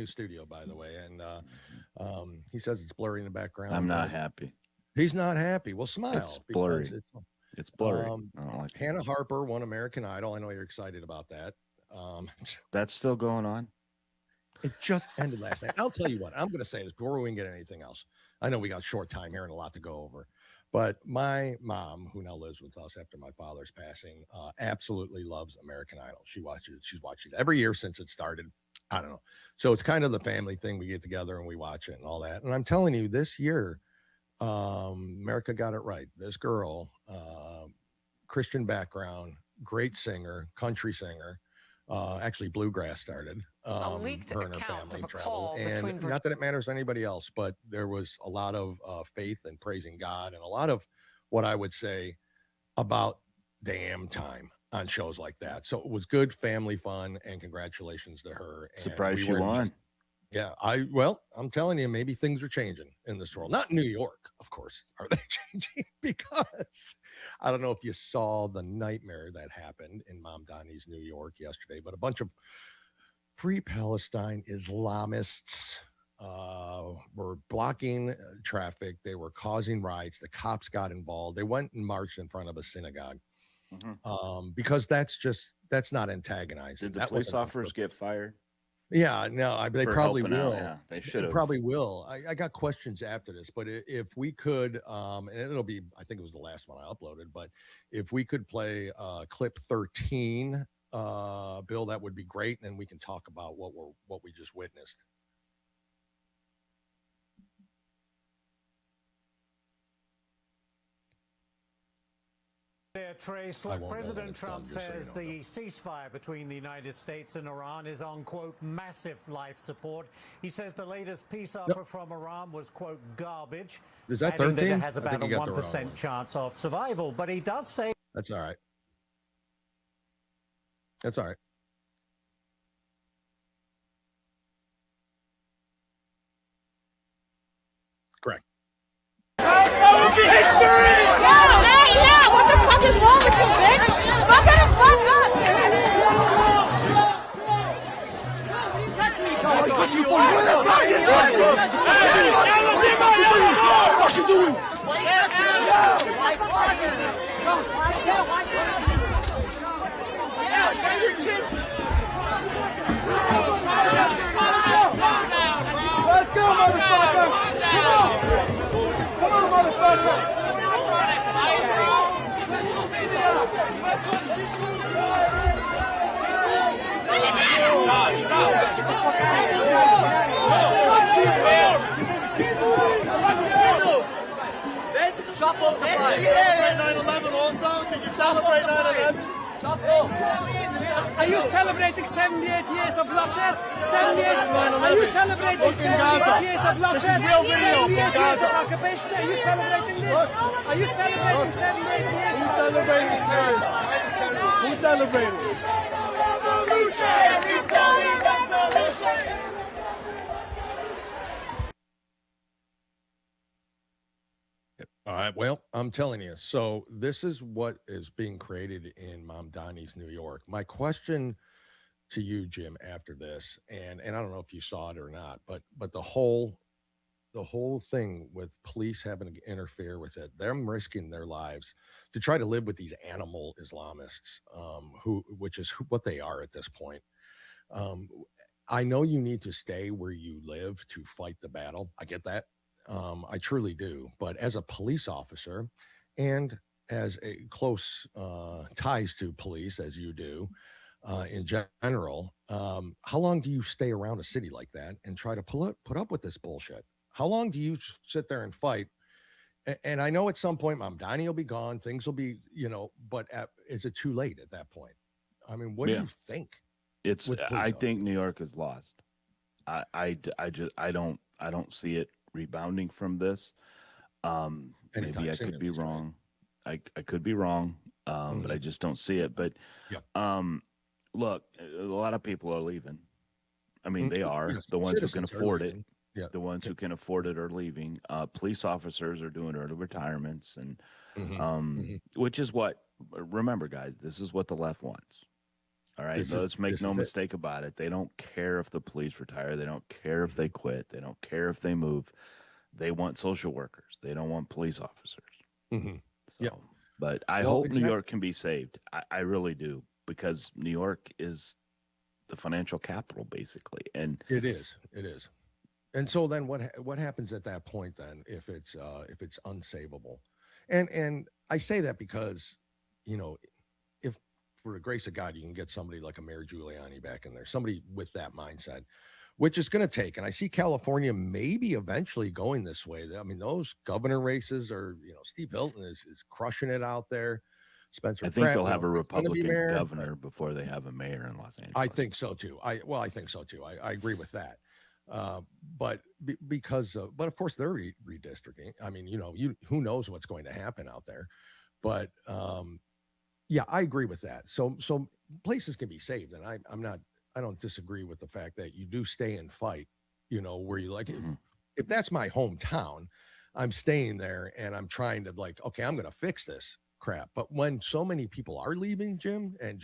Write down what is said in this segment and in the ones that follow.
new studio, by the way, and he says it's blurry in the background. I'm not but happy. He's not happy. Well, It's smile blurry. because it's It's blurry. um, I don't like it. Hannah Harper won American Idol. I know you're excited about that. Um, That's still going on. it just ended last night. I'll tell you what, I'm going to say this before we can get anything else. I know we got short time here and a lot to go over, but my mom, who now lives with us after my father's passing, absolutely loves American Idol. She watches it. She's watched it every year since it started. I don't know. So it's kind of the family thing. We get together and we watch it and all that. And I'm telling you, this year, America got it right. This girl, Christian background, great singer, country singer, actually bluegrass started. Her and her family traveled, and not that it matters to anybody else, but there was a lot of faith and praising God, and a lot of what I would say about damn time on shows like that. So it was good family fun, and congratulations to her. And Surprised we she were won. yeah, I'm telling you, maybe things are changing in this world. Not in New York, of course. Are they changing? Because I don't know if you saw the nightmare that happened in Mom Donnie's New York yesterday, but a bunch of pre-Palestine Islamists were blocking traffic. They were causing riots. The cops got involved. They went and marched in front of a synagogue because that's not antagonizing. Did the That police wasn't officers get fired? Yeah, no, they For probably helping out? will. Yeah, they They should have. probably will. I got questions after this, but if we could, and it'll be, I think it was the last one I uploaded, but if we could play clip 13, Bill, that would be great, and then we can talk about what we just witnessed. Trace, look, President Trump says the ceasefire between the United States and Iran is on, quote, massive life support. He says the latest peace offer from Iran was, quote, garbage. Is that 13? That it has about a 1% chance of survival. But he does say... That's all right. That's all right. Correct. Yeah, what the fuck is wrong with you, bitch? Fuck it, fuck up! Touch me, go. What you doing? What the fuck is wrong with you? What you doing? Get your kids. Let's go, motherfucker! Come on! Come on, motherfucker! Chop off the flag. Yeah. 9/11 also. Did you celebrate 9/11? Chop off. Are you celebrating 78 years of bloodshed? 78. Are you celebrating 78 years of bloodshed? 78 years of occupation. Are you celebrating this? Are you celebrating 78 years? Who's celebrating this terrorist? Who's celebrating? Revolution! All right. Well, I'm telling you. So this is what is being created in Mom Donnie's New York. My question to you, Jim, after this, and I don't know if you saw it or not, but the whole thing with police having to interfere with it, them risking their lives to try to live with these animal Islamists, which is what they are at this point. I know you need to stay where you live to fight the battle. I get that. I truly do. But as a police officer and as a close ties to police, as you do in general, how long do you stay around a city like that and try to put up with this bullshit? How long do you sit there and fight? And I know at some point, Mom Donnie will be gone. Things will be, but is it too late at that point? I mean, what do you think? I think New York is lost. I don't see it rebounding from this. Maybe I could be wrong. Right? I could be wrong, but I just don't see it. But look, a lot of people are leaving. I mean, they are the ones who can afford it. Yeah. The ones who can afford it are leaving. Police officers are doing early retirements, and which is what. Remember, guys, this is what the left wants. All right, let's make no mistake about it. They don't care if the police retire. They don't care if they quit. They don't care if they move. They want social workers. They don't want police officers. Mm-hmm. So, yeah. But I hope New York can be saved. I really do, because New York is the financial capital, basically. And it is. And so then what happens at that point then if it's unsavable? And I say that because, if for the grace of God you can get somebody like a Mayor Giuliani back in there, somebody with that mindset, which is going to take, and I see California maybe eventually going this way. I mean, those governor races are, Steve Hilton is crushing it out there. Spencer I think Pratt, they'll have a Republican governor before they have a mayor in Los Angeles. I think so too. I think so too. I agree with that. But of course they're redistricting. I mean, who knows what's going to happen out there, but yeah, I agree with that. So places can be saved, and I don't disagree with the fact that you do stay and fight, where you like it. If that's my hometown, I'm staying there and I'm trying to okay, I'm going to fix this crap. But when so many people are leaving, Jim, and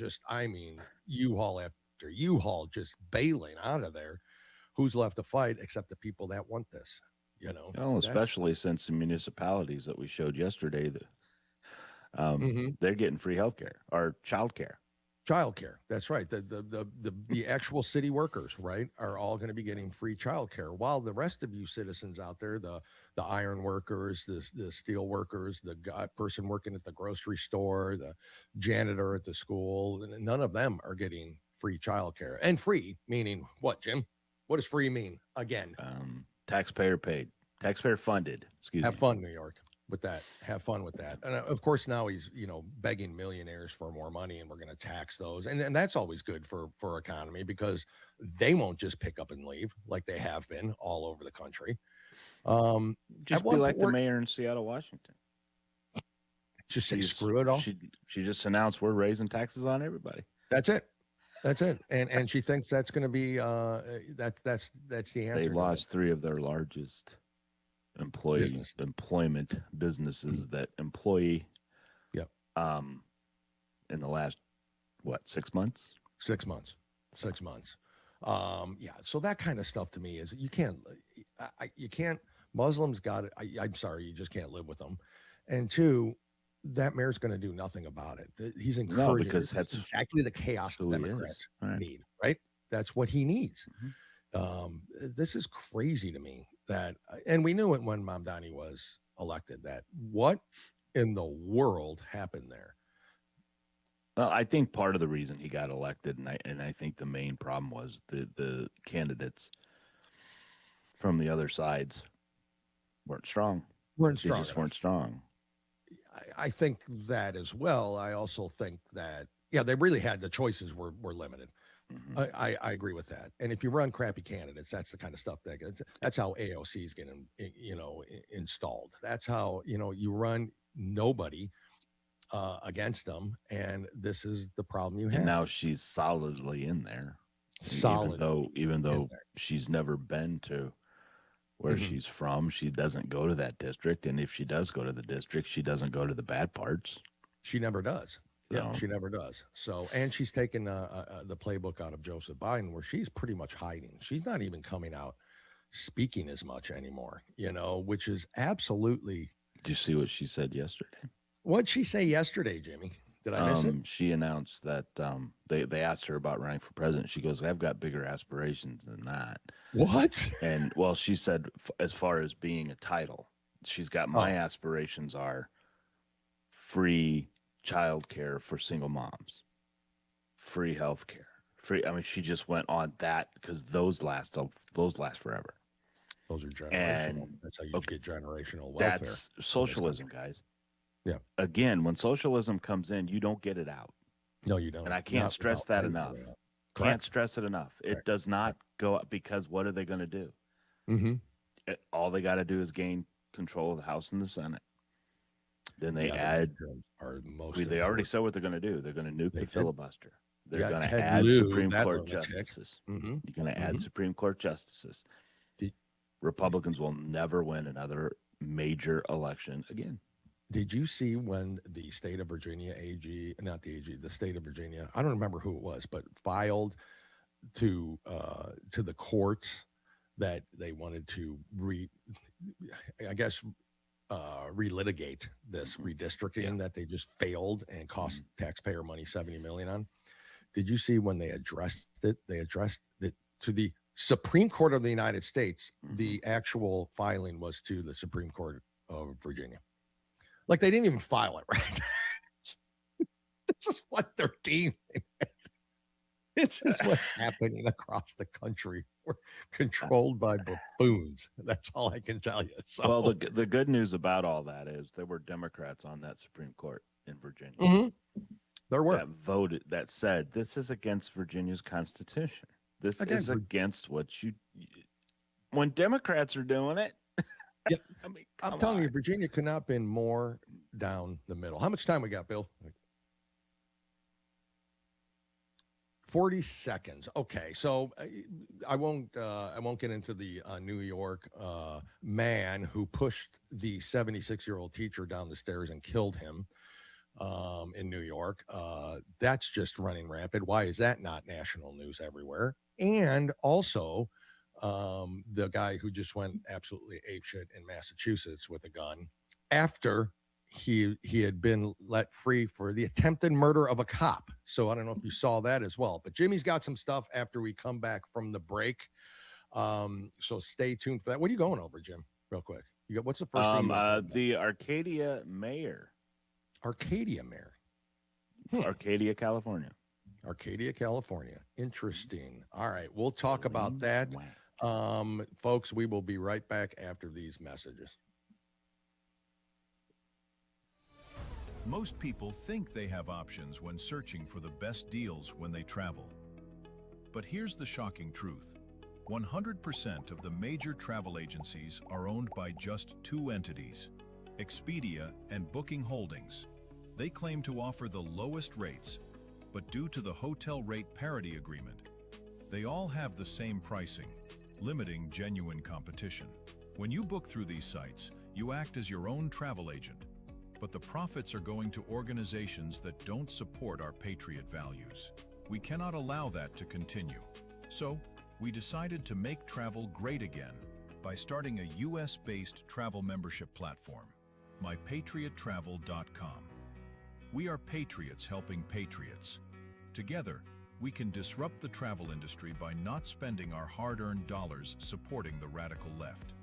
U-Haul after U-Haul just bailing out of there, who's left to fight except the people that want this, Well, especially since the municipalities that we showed yesterday, that they're getting free healthcare or childcare. That's right. The actual city workers, right, are all going to be getting free childcare, while the rest of you citizens out there, the iron workers, the steel workers, the person working at the grocery store, the janitor at the school, none of them are getting free childcare. And free meaning what, Jim? What does free mean again? Taxpayer paid, taxpayer funded. Have fun, New York, with that. Have fun with that. And of course, now he's begging millionaires for more money, and we're going to tax those, and that's always good for economy, because they won't just pick up and leave like they have been all over the country. Just be like the mayor in Seattle, Washington. Just say screw it all. She just announced we're raising taxes on everybody. That's it. And she thinks that's going to be that's the answer. They lost 3 of their largest employment businesses that employ. Yep. In the last 6 months? 6 months. 6 months. Yeah. So that kind of stuff to me is you can't. Muslims got it. I'm sorry, you just can't live with them. And 2, that mayor's going to do nothing about it. He's encouraging, because that's exactly the chaos the Democrats need, right? That's what he needs. This is crazy to me and we knew it when Mamdani was elected, that what in the world happened there? Well, I think part of the reason he got elected, and I think the main problem was the candidates from the other sides weren't strong. They just weren't strong. I think that as well. I also think that, they really had, the choices were limited. I agree with that. And if you run crappy candidates, that's the kind of stuff that's how AOC is getting, installed. That's how, you run nobody against them. And this is the problem you have. And now she's solidly in there. Even though she's never been to where she's from, she doesn't go to that district. And if she does go to the district, she doesn't go to the bad parts. She never does. Yeah, she never does. So, and she's taken the playbook out of Joseph Biden, where she's pretty much hiding. She's not even coming out speaking as much anymore, which is absolutely. Did you see what she said yesterday? What'd she say yesterday, Jimmy? Did I miss it? She announced that they asked her about running for president. She goes, I've got bigger aspirations than that. What? And she said, as far as being a title, she's got my aspirations are free childcare for single moms, free healthcare, free. I mean, she just went on that because those last forever. Those are generational. That's how you get generational welfare. That's socialism, guys. Yeah. Again, when socialism comes in, you don't get it out. No, you don't. And I can't stress that enough. Can't stress it enough. It does not go up, because what are they going to do? All they got to do is gain control of the House and the Senate. Then they add. They already said what they're going to do. They're going to nuke the filibuster. They're going to add Supreme Court justices. You're going to add Supreme Court justices. Republicans will never win another major election again. Did you see when the state of Virginia AG, not the AG, the state of Virginia, I don't remember who it was, but filed to the courts that they wanted to relitigate this redistricting that they just failed and cost taxpayer money, $70 million on. Did you see when they addressed it? They addressed it to the Supreme Court of the United States. The actual filing was to the Supreme Court of Virginia. Like, they didn't even file it, right? This is what they're dealing with. This is what's happening across the country. We're controlled by buffoons. That's all I can tell you. So, well, the good news about all that is there were Democrats on that Supreme Court in Virginia. There were. That said, this is against Virginia's Constitution. This is against when Democrats are doing it. Yeah. I mean, I'm telling you, Virginia could not have been more down the middle. How much time we got, Bill? 40 seconds. Okay, so I won't get into the New York man who pushed the 76-year-old teacher down the stairs and killed him in New York. That's just running rampant. Why is that not national news everywhere? And also, the guy who just went absolutely apeshit in Massachusetts with a gun after he had been let free for the attempted murder of a cop. So I don't know if you saw that as well. But Jimmy's got some stuff after we come back from the break. So stay tuned for that. What are you going over, Jim? Real quick. You got what's the first thing? The Arcadia mayor. Arcadia mayor. Arcadia, California. Arcadia, California. Interesting. All right, we'll talk about that. Folks, we will be right back after these messages. Most people think they have options when searching for the best deals when they travel. But here's the shocking truth. 100% of the major travel agencies are owned by just two entities, Expedia and Booking Holdings. They claim to offer the lowest rates, but due to the hotel rate parity agreement, they all have the same pricing, limiting genuine competition. When you book through these sites, you act as your own travel agent, but the profits are going to organizations that don't support our patriot values. We cannot allow that to continue. So, we decided to make travel great again by starting a US-based travel membership platform, mypatriottravel.com. We are patriots helping patriots. Together, we can disrupt the travel industry by not spending our hard-earned dollars supporting the radical left.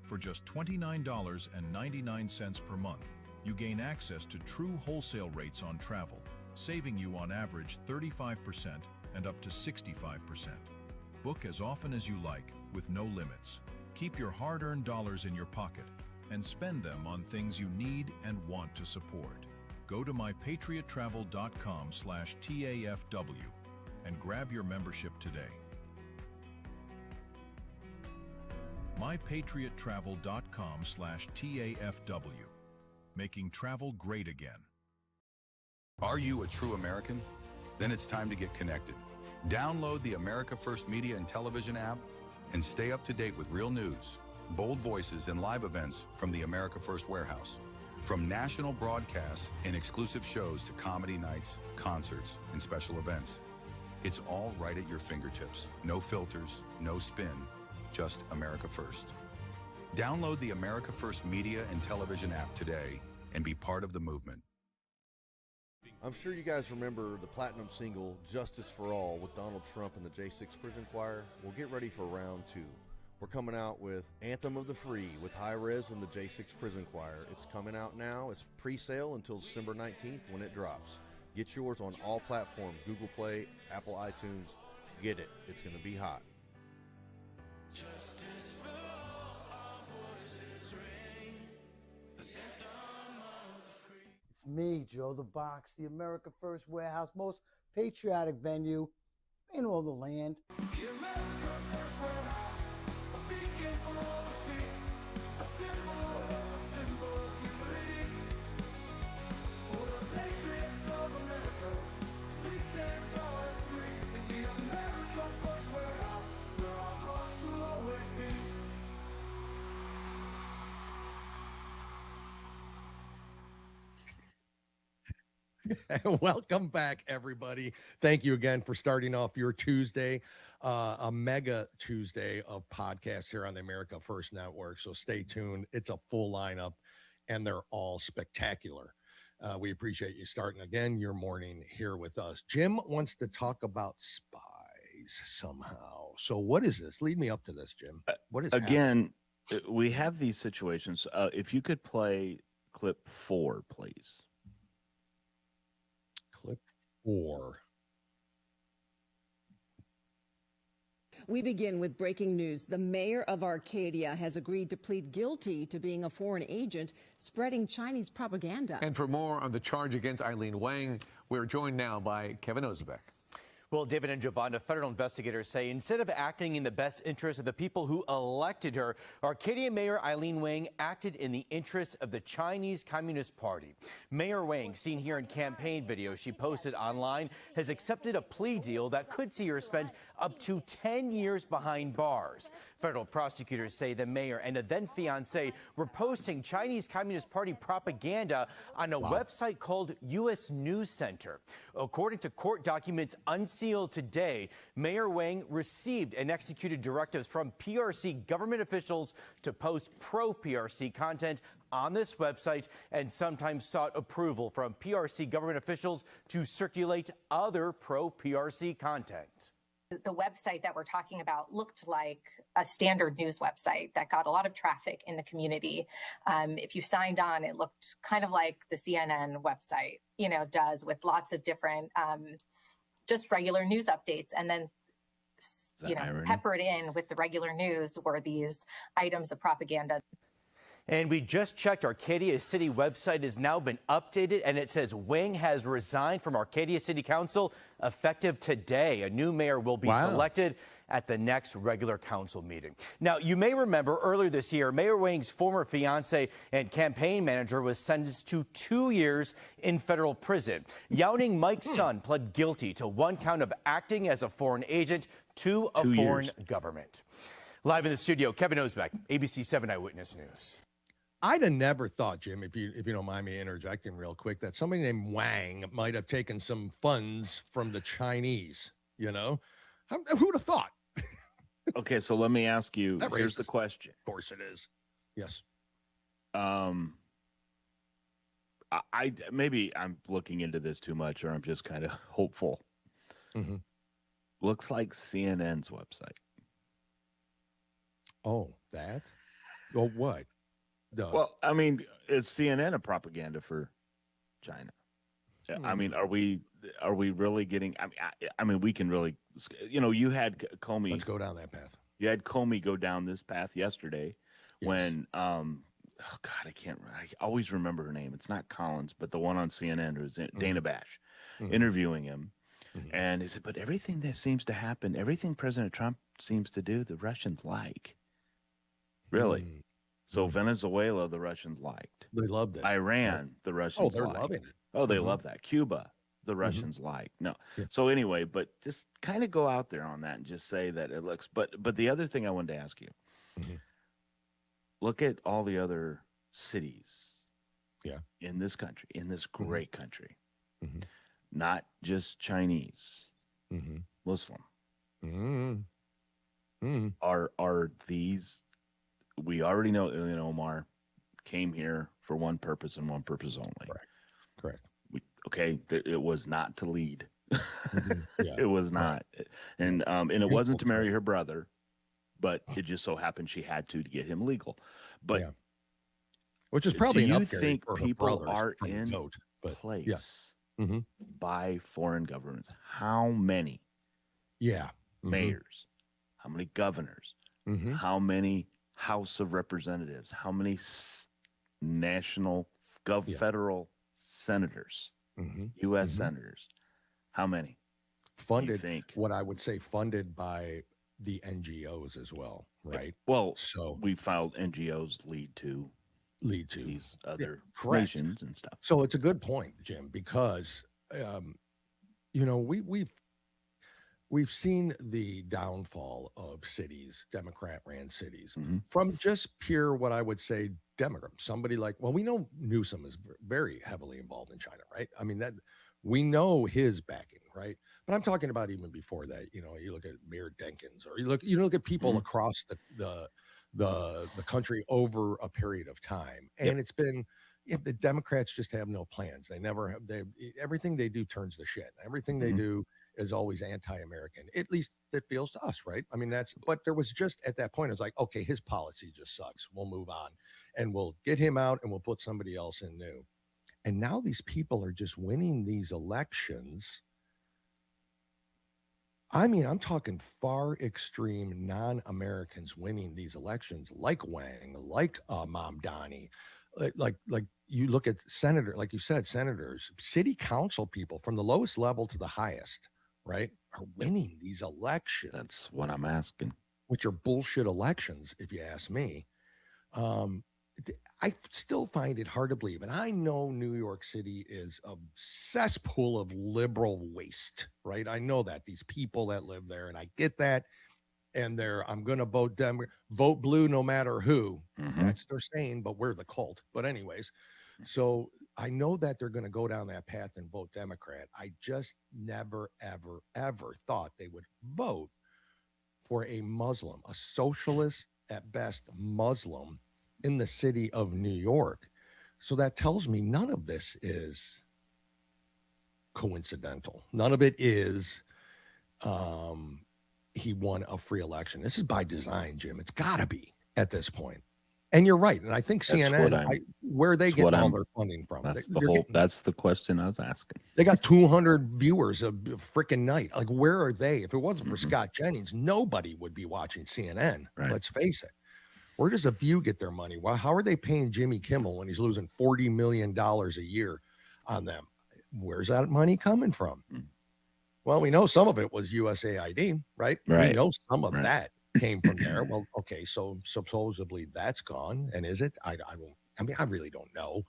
For just $29.99 per month, you gain access to true wholesale rates on travel, saving you on average 35% and up to 65%. Book as often as you like, with no limits. Keep your hard-earned dollars in your pocket and spend them on things you need and want to support. Go to mypatriottravel.com/TAFW and grab your membership today. mypatriottravel.com/TAFW, making travel great again. Are you a true American? Then it's time to get connected. Download the America First Media and Television app and stay up to date with real news, bold voices, and live events from the America First Warehouse. From national broadcasts and exclusive shows to comedy nights, concerts, and special events. It's all right at your fingertips. No filters, no spin, just America First. Download the America First Media and Television app today and be part of the movement. I'm sure you guys remember the platinum single, Justice for All, with Donald Trump and the J6 Prison Choir. We'll get ready for round two. We're coming out with Anthem of the Free with High Res and the J6 Prison Choir. It's coming out now. It's pre-sale until December 19th when it drops. Get yours on all platforms, Google Play, Apple iTunes. Get it. It's going to be hot. Justice for all, our voices ring. The anthem of the free. It's me, Joe the Box, the America First Warehouse, most patriotic venue in all the land. The America First Warehouse, a beacon for all to see, a symbol of unity. For the patriots of America, we stand tall and free. In the America First Warehouse, where our hearts will always be. Welcome back, everybody. Thank you again for starting off your Tuesday, a mega Tuesday of podcasts here on the America First Network. So stay tuned. It's a full lineup, and they're all spectacular. We appreciate you starting again your morning here with us. Jim wants to talk about spies somehow. So what is this? Lead me up to this, Jim. What is again? We have these situations. If you could play clip 4, please. Clip 4. We begin with breaking news. The mayor of Arcadia has agreed to plead guilty to being a foreign agent spreading Chinese propaganda. And for more on the charge against Eileen Wang, we're joined now by Kevin Ozebek. Well, David and Giovanna, federal investigators say instead of acting in the best interest of the people who elected her, Arcadia Mayor Eileen Wang acted in the interest of the Chinese Communist Party. Mayor Wang, seen here in campaign videos she posted online, has accepted a plea deal that could see her spend up to 10 years behind bars. Federal prosecutors say the mayor and a then fiancé were posting Chinese Communist Party propaganda on a website called U.S. News Center. According to court documents unsealed today, Mayor Wang received and executed directives from PRC government officials to post pro-PRC content on this website and sometimes sought approval from PRC government officials to circulate other pro-PRC content. The website that we're talking about looked like a standard news website that got a lot of traffic in the community. If you signed on, it looked kind of like the CNN website, does, with lots of different, just regular news updates. And then, peppered in with the regular news were these items of propaganda. And we just checked, Arcadia City website has now been updated, and it says Wang has resigned from Arcadia City Council effective today. A new mayor will be selected at the next regular council meeting. Now, you may remember earlier this year, Mayor Wang's former fiance and campaign manager was sentenced to 2 years in federal prison. Yao-Ning Mike's son pled guilty to 1 count of acting as a foreign agent to a foreign government. Live in the studio, Kevin Ozebek, ABC 7 Eyewitness News. I'd have never thought, Jim, if you don't mind me interjecting real quick, that somebody named Wang might have taken some funds from the Chinese, Who would have thought? Okay, so let me ask you, here's the question. Of course it is. Yes. Maybe I'm looking into this too much, or I'm just kind of hopeful. Mm-hmm. Looks like CNN's website. Oh, that? Well, what? Well, I mean, is CNN a propaganda for China? I mean, are we really getting? I mean, we can really, you had Comey. Let's go down that path. You had Comey go down this path yesterday, when oh God, I always remember her name. It's not Collins, but the one on CNN who's Dana Bash, interviewing him, and he said, but everything that seems to happen, everything President Trump seems to do, the Russians like. Really. So Venezuela, the Russians liked. They loved it. Iran, the Russians they're liked. loving it. Oh, they love that. Cuba, the Russians liked. No. Yeah. So anyway, but just kind of go out there on that and just say that it looks. But the other thing I wanted to ask you, look at all the other cities in this country, in this great country, not just Chinese, Muslim. Are these... We already know Ilhan Omar came here for one purpose and one purpose only. Correct. It was not to lead. It was not, and it wasn't to marry her brother, but it just so happened she had to get him legal. But which is probably do an you think people are in place Mm-hmm. by foreign governments. How many? Yeah. Mm-hmm. Mayors? How many governors? Mm-hmm. How many House of Representatives? How many national, federal senators? Mm-hmm. U.S. senators? How many? Funded, what I would say, funded by the NGOs as well, right? Well, so we filed NGOs lead to these other nations and stuff. So it's a good point, Jim, because we've we've seen the downfall of cities, Democrat-ran cities, Mm-hmm. from just pure, what I would say, Democrat. Somebody like, well, we know Newsom is very heavily involved in China, right? I mean, that we know his backing, right? But I'm talking about even before that. You know, you look at Mayor Denkins, or you look at people across the country over a period of time, and it's been. If the Democrats just have no plans, they never have. They everything they do turns to shit. Everything they do is always anti-American. At least it feels to us, right? I mean, but there was just at that point, it was like, okay, his policy just sucks. We'll move on, and we'll get him out, and we'll put somebody else in new. And now these people are just winning these elections. I mean, I'm talking far extreme non-Americans winning these elections, like Wang, like Mamdani, like you look at like you said, senators, city council people from the lowest level to the highest, right, are winning these elections. That's what I'm asking. Which are bullshit elections, if you ask me. I still find it hard to believe, and I know New York City is a cesspool of liberal waste, right? I know that these people that live there, and I get that. And I'm going to vote blue no matter who. That's their saying, but we're the cult. But anyways, so I know that they're going to go down that path and vote Democrat. I just never, ever, ever thought they would vote for a Muslim, a socialist at best Muslim in the city of New York. So that tells me none of this is coincidental. None of it is he won a free election. This is by design, Jim. It's got to be at this point. And you're right. And I think CNN, where are they getting all their funding from? That's the question I was asking. They got 200 viewers a freaking night. Like, where are they? If it wasn't for Scott Jennings, nobody would be watching CNN. Right. Let's face it. Where does The View get their money? Well, how are they paying Jimmy Kimmel when he's losing $40 million a year on them? Where's that money coming from? Well, we know some of it was USAID, right? We know some of that came from there. Well, okay, so supposedly that's gone. And is it? I really don't know.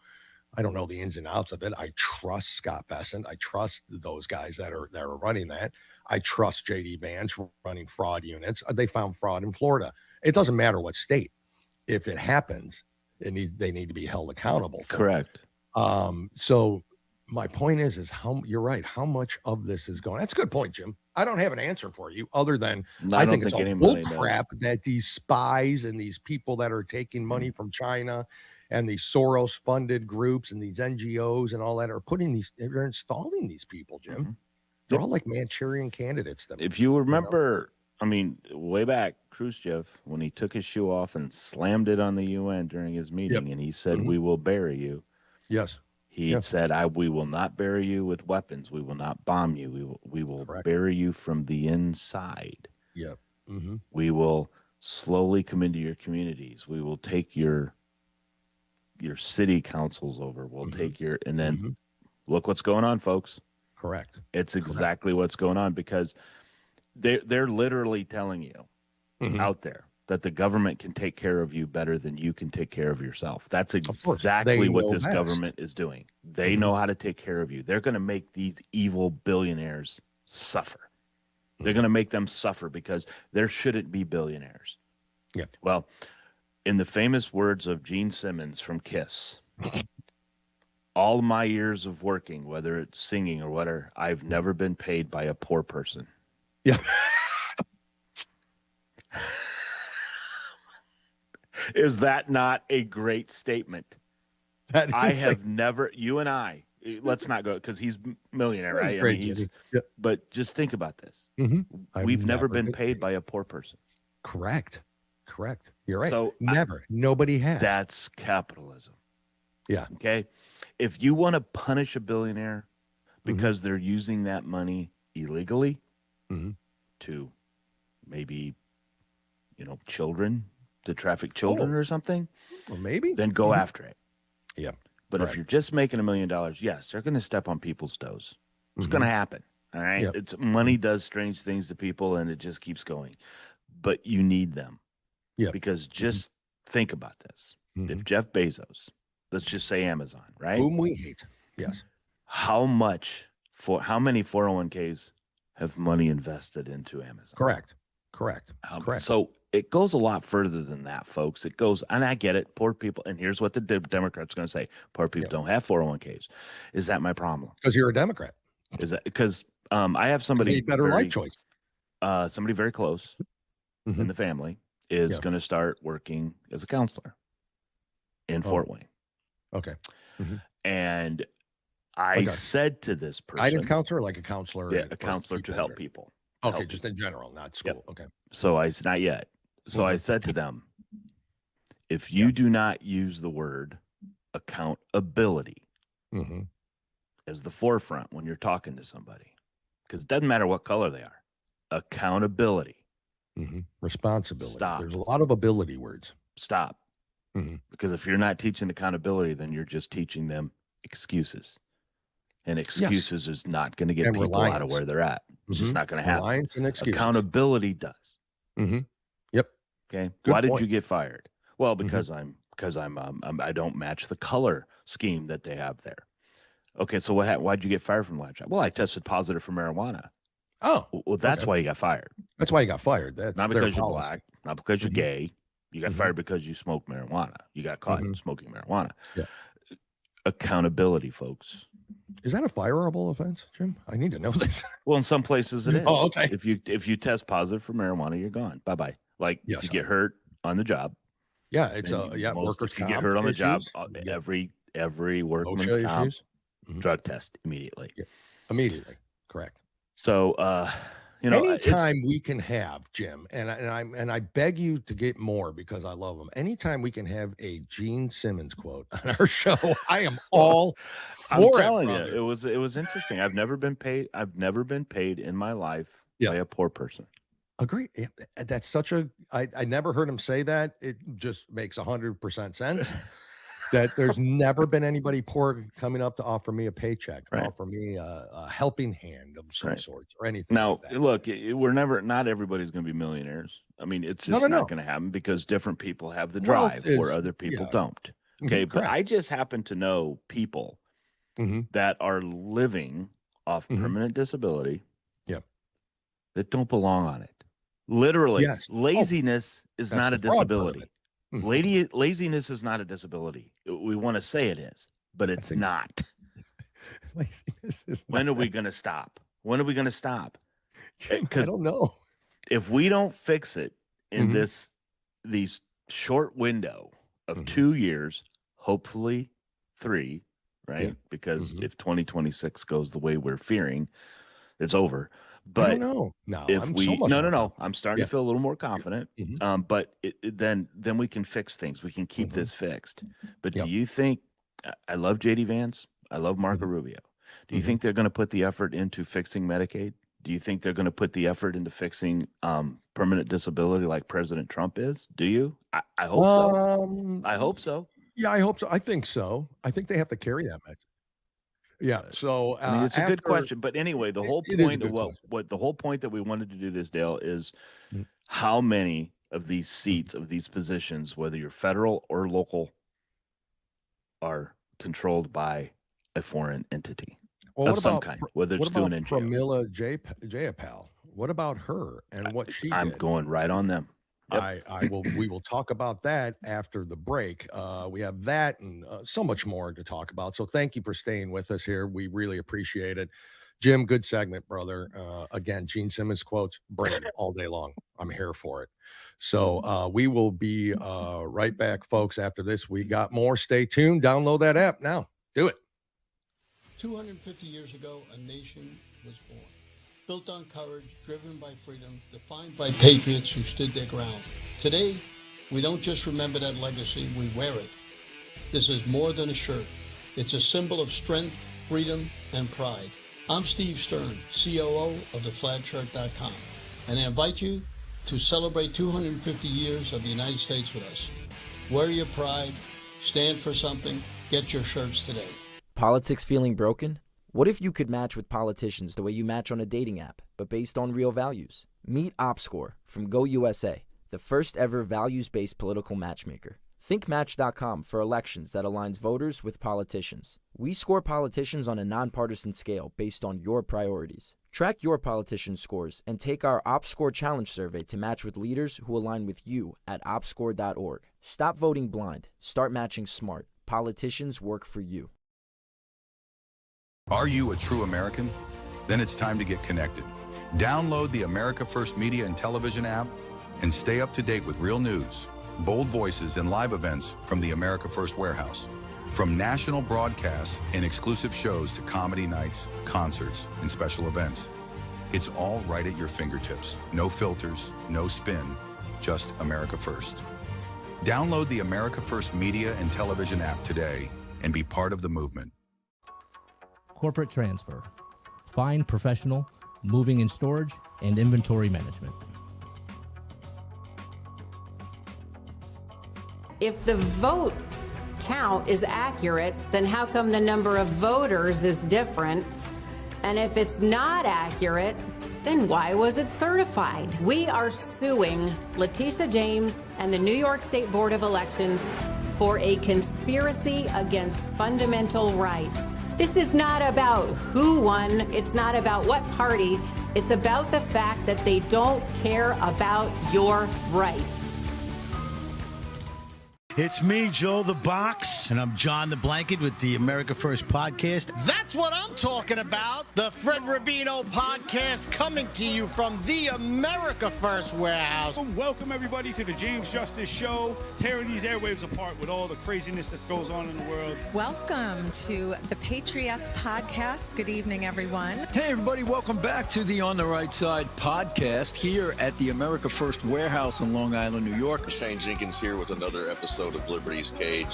I don't know the ins and outs of it. I trust Scott Bessent. I trust those guys that are running that. I trust JD Vance running fraud units. They found fraud in Florida. It doesn't matter what state. If it happens, they need to be held accountable for Correct. it. So my point is how you're right. How much of this is going? That's a good point, Jim. I don't have an answer for you other than I think it's all bull crap that these spies and these people that are taking money from China and these Soros funded groups and these NGOs and all that are they're installing these people, Jim. They're all like Manchurian candidates. If you remember, I mean, way back, Khrushchev, when he took his shoe off and slammed it on the UN during his meeting, and he said, "We will bury you." Yes. He said, "We will not bury you with weapons. We will not bomb you. We will bury you from the inside. Yep. We will slowly come into your communities. We will take your city councils over. We'll take and then look what's going on, folks." Correct. It's exactly what's going on, because they're literally telling you out there that the government can take care of you better than you can take care of yourself. That's exactly what this government is doing. They know how to take care of you. They're going to make these evil billionaires suffer. They're going to make them suffer because there shouldn't be billionaires. Yeah. Well, in the famous words of Gene Simmons from Kiss, all my years of working, whether it's singing or whatever, I've never been paid by a poor person. Yeah. Is that not a great statement? I have never, you and I, let's not go, because he's millionaire, right? I mean, but just think about this. We've never been paid by a poor person. Correct. You're right. So never. Nobody has. That's capitalism. Yeah. Okay. If you want to punish a billionaire because they're using that money illegally to maybe, children, to traffic children or something, well, maybe then go after it. Yeah. But if you're just making $1 million, yes, they're going to step on people's toes. It's going to happen. All right. Yep. It's money does strange things to people, and it just keeps going. But you need them. Yeah. Because just think about this. If Jeff Bezos, let's just say Amazon, right? Whom we hate. Yes. How many 401ks have money invested into Amazon. Correct. So it goes a lot further than that, folks. It goes, and I get it, poor people. And here's what the Democrats are going to say: poor people don't have 401ks. Is that my problem? Because you're a Democrat. Is that because I have somebody better life choice? Somebody very close in the family is going to start working as a counselor in Fort Wayne. Okay. And I said to this person, guidance counselor, like a counselor, a counselor to help people. Okay, just in general, not school. Okay. So it's not yet. So I said to them, if you do not use the word accountability as the forefront when you're talking to somebody, because it doesn't matter what color they are, accountability, responsibility. Stop. There's a lot of ability words. Stop. Because if you're not teaching accountability, then you're just teaching them excuses. And excuses is not going to get people out of where they're at. It's just not going to happen. Reliance and excuses. Accountability does. Yep. Okay. Good Why point. did you get fired? Well, because I don't match the color scheme that they have there. Okay. So what happened? Why'd you get fired from the last job? Well, I tested positive for marijuana. Oh, well, that's why you got fired. That's why you got fired. That's not because you're black, not because you're Mm-hmm. gay. You got fired because you smoked marijuana. You got caught smoking marijuana. Yeah. Accountability, folks. Is that a fireable offense, Jim? I need to know this. Well, in some places it is. Oh, okay. If you test positive for marijuana, you're gone. Bye bye. Like if you get hurt on the job. Yeah, it's workers' if you get hurt on the job, every workman's comp drug test immediately. Yeah. Immediately, correct. So anytime we can have, Jim, and I beg you to get more because I love them. Anytime we can have a Gene Simmons quote on our show, I am all for I'm telling it, you, it was interesting. I've never been paid in my life by a poor person. Agree. Yeah, that's such a. I never heard him say that. It just makes 100% sense. That there's never been anybody poor coming up to offer me a paycheck, offer me a helping hand of some sort or anything. Now, like that. look, not everybody's going to be millionaires. I mean, it's just not going to happen because different people have the drive where other people don't. Okay. But I just happen to know people that are living off permanent disability that don't belong on it. Literally, laziness is not a disability. Laziness is not a disability. We want to say it is, but it's not. Laziness is when are we going to stop? When are we going to stop? Because I don't know. If we don't fix it in these short window of 2 years, hopefully 3, right? Yeah. Because if 2026 goes the way we're fearing, it's over. But I don't know. No, if I'm starting to feel a little more confident. But then we can fix things. We can keep this fixed. But do you think? I love JD Vance. I love Marco Rubio. Do you think they're going to put the effort into fixing Medicaid? Do you think they're going to put the effort into fixing permanent disability like President Trump is? Do you? I hope so. I hope so. Yeah, I hope so. I think so. I think they have to carry that message. Yeah. So I mean, it's a good question, but anyway, the whole point of what the whole point that we wanted to do this, Dale, is how many of these seats of these positions, whether you're federal or local, are controlled by a foreign entity of some kind, whether it's through an NGO. Pramila Jayapal. What about her and what she did? I'm going right on them. Yep. We will talk about that after the break. We have that and so much more to talk about. So thank you for staying with us here. We really appreciate it. Jim, good segment, brother. Again, Gene Simmons quotes, bring it all day long. I'm here for it. So we will be right back, folks, after this. We got more. Stay tuned. Download that app now. Do it. 250 years ago, a nation was born. Built on courage, driven by freedom, defined by patriots who stood their ground. Today, we don't just remember that legacy, we wear it. This is more than a shirt. It's a symbol of strength, freedom, and pride. I'm Steve Stern, COO of theflagshirt.com, and I invite you to celebrate 250 years of the United States with us. Wear your pride, stand for something, get your shirts today. Politics feeling broken? What if you could match with politicians the way you match on a dating app, but based on real values? Meet OpScore from Go USA, the first ever values-based political matchmaker. Think Match.com for elections that aligns voters with politicians. We score politicians on a nonpartisan scale based on your priorities. Track your politician scores and take our OpScore Challenge survey to match with leaders who align with you at opscore.org. Stop voting blind. Start matching smart. Politicians work for you. Are you a true American? Then it's time to get connected. Download the America First Media and Television app and stay up to date with real news, bold voices, and live events from the America First Warehouse. From national broadcasts and exclusive shows to comedy nights, concerts, and special events. It's all right at your fingertips. No filters, no spin, just America First. Download the America First Media and Television app today and be part of the movement. Corporate transfer. Fine, professional, moving and storage, and inventory management. If the vote count is accurate, then how come the number of voters is different? And if it's not accurate, then why was it certified? We are suing Letitia James and the New York State Board of Elections for a conspiracy against fundamental rights. This is not about who won. It's not about what party. It's about the fact that they don't care about your rights. It's me, Joe the Box, and I'm John the Blanket with the America First podcast. That's what I'm talking about. The Fred Rubino podcast coming to you from the America First Warehouse. Welcome, everybody, to the James Justice Show, tearing these airwaves apart with all the craziness that goes on in the world. Welcome to the Patriots podcast. Good evening, everyone. Hey, everybody. Welcome back to the On the Right Side podcast here at the America First Warehouse in Long Island, New York. Shane Jenkins here with another episode of Liberty's Cage.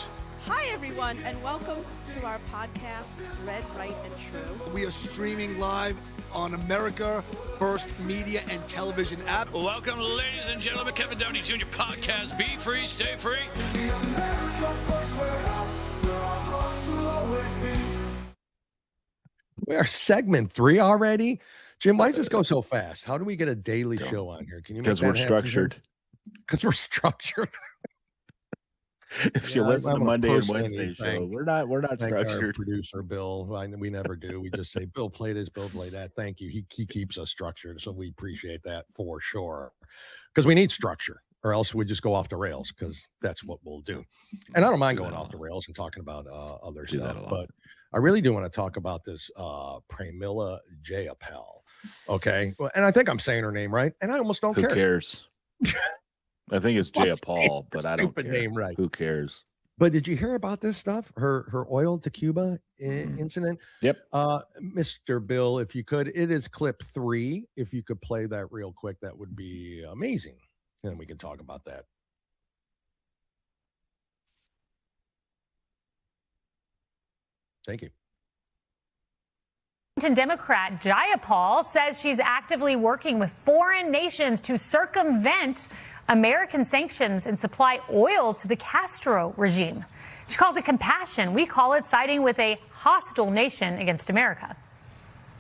Hi, everyone, and welcome to our podcast, Red, Right, and True. We are streaming live on America First Media and Television app. Welcome, ladies and gentlemen, Kevin Downey Jr. podcast. Be free, stay free. We are segment 3 already. Jim, why does this go so fast? How do we get a daily show on here? Can you? Because we're structured. Because we're structured. If you listen to Monday and Wednesday show, we're not structured. Our producer Bill, we never do. We just say, Bill played this, Bill played that. Thank you. He keeps us structured, so we appreciate that for sure. Because we need structure, or else we just go off the rails. Because that's what we'll do. And I don't mind going off the rails and talking about other stuff, but I really do want to talk about this Pramila Jayapal. Okay, and I think I'm saying her name right, and I almost don't care. Who cares? I think it's Jayapal, but I don't care. Name right. Who cares? But did you hear about this stuff? Her oil to Cuba incident? Yep. Mr. Bill, if you could, it is clip 3. If you could play that real quick, that would be amazing. And we can talk about that. Thank you. Democrat Jayapal says she's actively working with foreign nations to circumvent American sanctions and supply oil to the Castro regime. She calls it compassion. We call it siding with a hostile nation against America.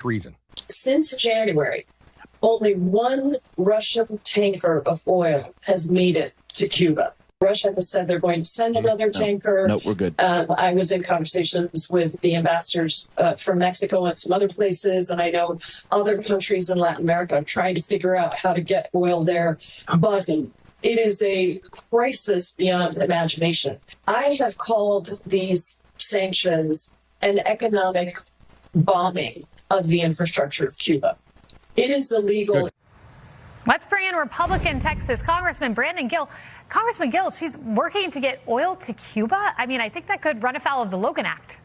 Reason. Since January, only one Russian tanker of oil has made it to Cuba. Russia has said they're going to send another tanker. No, we're good. I was in conversations with the ambassadors from Mexico and some other places, and I know other countries in Latin America are trying to figure out how to get oil there. But it is a crisis beyond imagination. I have called these sanctions an economic bombing of the infrastructure of Cuba. It is illegal. Let's bring in Republican Texas Congressman Brandon Gill. Congressman Gill, she's working to get oil to Cuba. I mean, I think that could run afoul of the Logan Act.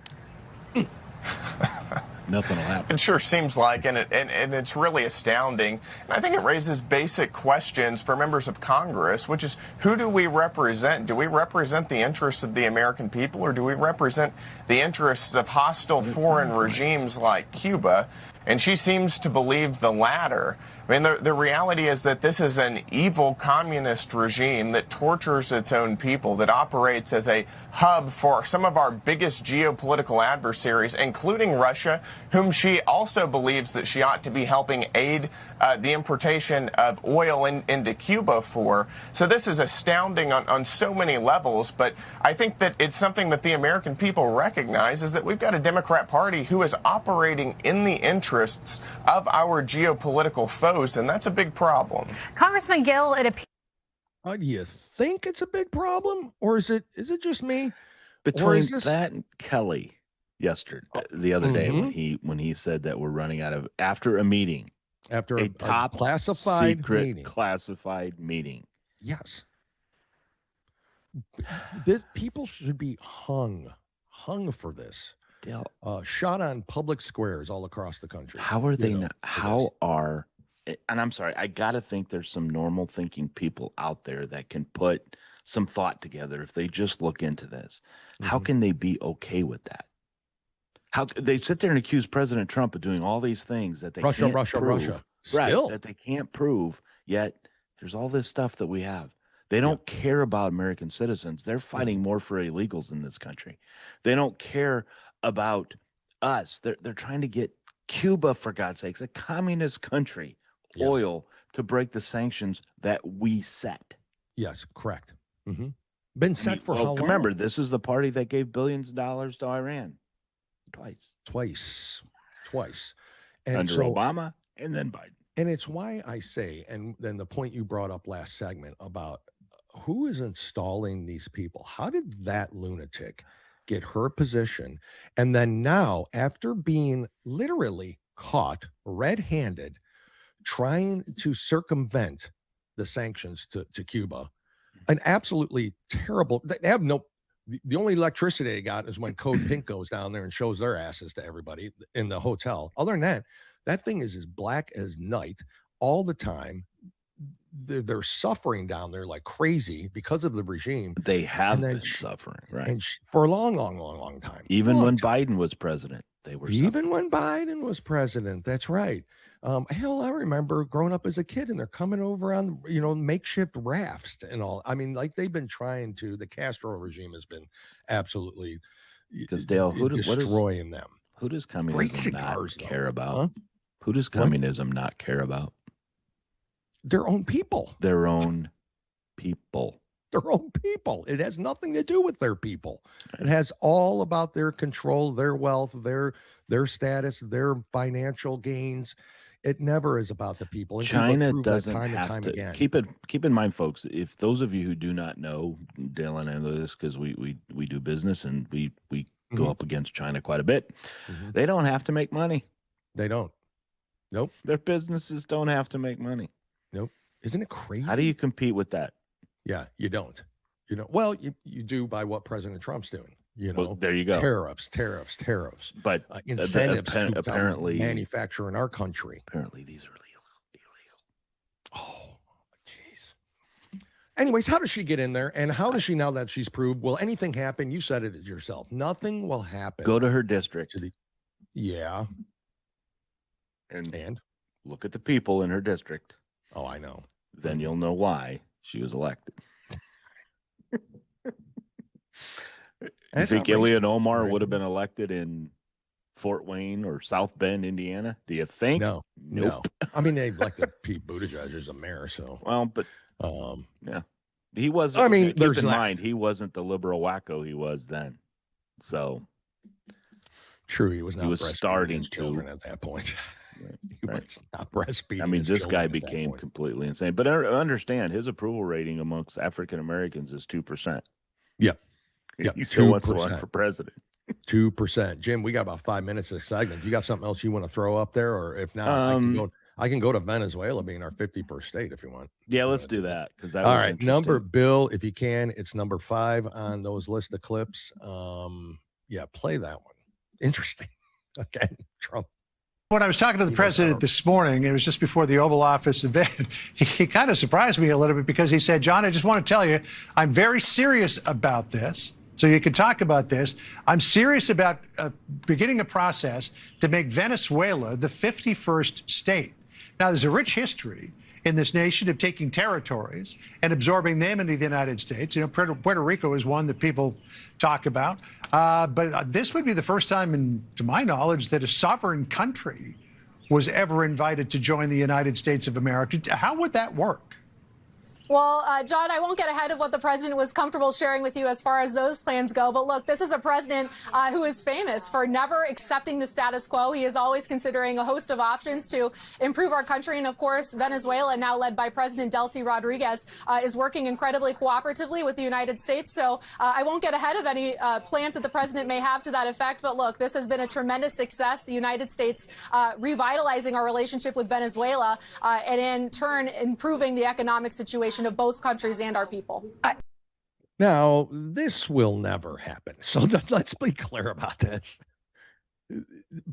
Nothing will happen. It sure seems like, and it's really astounding. And I think it raises basic questions for members of Congress, which is, who do we represent? Do we represent the interests of the American people, or do we represent the interests of hostile foreign regimes like Cuba? And she seems to believe the latter. I mean, the reality is that this is an evil communist regime that tortures its own people, that operates as a hub for some of our biggest geopolitical adversaries, including Russia, whom she also believes that she ought to be helping aid the importation of oil into Cuba for. So this is astounding on so many levels, but I think that it's something that the American people recognize, is that we've got a Democrat Party who is operating in the interests of our geopolitical foes, and that's a big problem. Congressman Gill, it appears. Do you think it's a big problem, or is it just me? Between that and Kelly the other day when he said that we're running out of after a meeting, after a top classified secret meeting. Classified meeting. Yes, people should be hung for this. Shot on public squares all across the country. How are they not? And I'm sorry, I got to think there's some normal thinking people out there that can put some thought together if they just look into this. How can they be okay with that? How they sit there and accuse President Trump of doing all these things that they Russia. Right, that they can't prove, yet there's all this stuff that we have. They don't care about American citizens. They're fighting more for illegals in this country. They don't care about us. They're trying to get Cuba, for God's sakes, a communist country, oil to break the sanctions that we set. Yes, correct. Been set for how long? Remember, this is the party that gave billions of dollars to Iran. Twice. And under Obama and then Biden. And it's why I say, and then the point you brought up last segment about who is installing these people. How did that lunatic get her position? And then now, after being literally caught red-handed, trying to circumvent the sanctions to Cuba, an absolutely terrible, they have the only electricity they got is when Code Pink goes down there and shows their asses to everybody in the hotel. Other than that, that thing is as black as night all the time. They're suffering down there like crazy because of the regime. They have been suffering, right? And for a long time. Even when Biden was president, they were suffering. Even when Biden was president, that's right. Hell, I remember growing up as a kid, and they're coming over on makeshift rafts and all. I mean, like they've been trying to. The Castro regime has been absolutely destroying them. Who does communism not care about? Huh? Who does communism not care about? Their own people. Their own people. Their own people. It has nothing to do with their people. It has all about their control, their wealth, their status, their financial gains. It never is about the people. And China doesn't have to again. Keep in mind, folks. If those of you who do not know, Dale and I know this because we do business and we go up against China quite a bit. They don't have to make money. They don't. Nope. Their businesses don't have to make money. Nope. Isn't it crazy? How do you compete with that? Yeah, you don't. Well, you do by what President Trump's doing. Well, there you go. Tariffs. But incentives to apparently manufacture in our country. Apparently, these are illegal. Oh, jeez. Anyways, how does she get in there? And how does she, now that she's proved, will anything happen? You said it yourself. Nothing will happen. Go to her district. Yeah. And look at the people in her district. Oh, I know. Then you'll know why she was elected. You think Ilhan Omar would have been elected in Fort Wayne or South Bend, Indiana? Do you think? No. Nope. No. I mean, they elected Pete Buttigieg as a mayor, so. Well, but yeah, he was. I mean, keep in mind he wasn't the liberal wacko he was then. So true, he was not. He was starting to children at that point. He was not breastfeeding. I mean, this guy became completely insane. But understand, his approval rating amongst African Americans is 2%. Yeah. He still wants to run for president. 2%. Jim, we got about 5 minutes of segment. You got something else you want to throw up there? Or if not, I can go to Venezuela being our 51st state if you want. Yeah, let's do that. Because all right, Bill, if you can, it's number 5 on those list of clips. Yeah, play that one. Interesting. Okay, Trump. When I was talking to the president this morning, it was just before the Oval Office event, he kind of surprised me a little bit because he said, John, I just want to tell you, I'm very serious about this. So you can talk about this. I'm serious about beginning a process to make Venezuela the 51st state. Now, there's a rich history in this nation of taking territories and absorbing them into the United States. You know, Puerto Rico is one that people talk about. But this would be the first time, to my knowledge, that a sovereign country was ever invited to join the United States of America. How would that work? Well, John, I won't get ahead of what the president was comfortable sharing with you as far as those plans go. But look, this is a president who is famous for never accepting the status quo. He is always considering a host of options to improve our country. And of course, Venezuela, now led by President Delcy Rodriguez, is working incredibly cooperatively with the United States. So I won't get ahead of any plans that the president may have to that effect. But look, this has been a tremendous success. The United States revitalizing our relationship with Venezuela and in turn improving the economic situation of both countries and our people. Now, this will never happen. So let's be clear about this.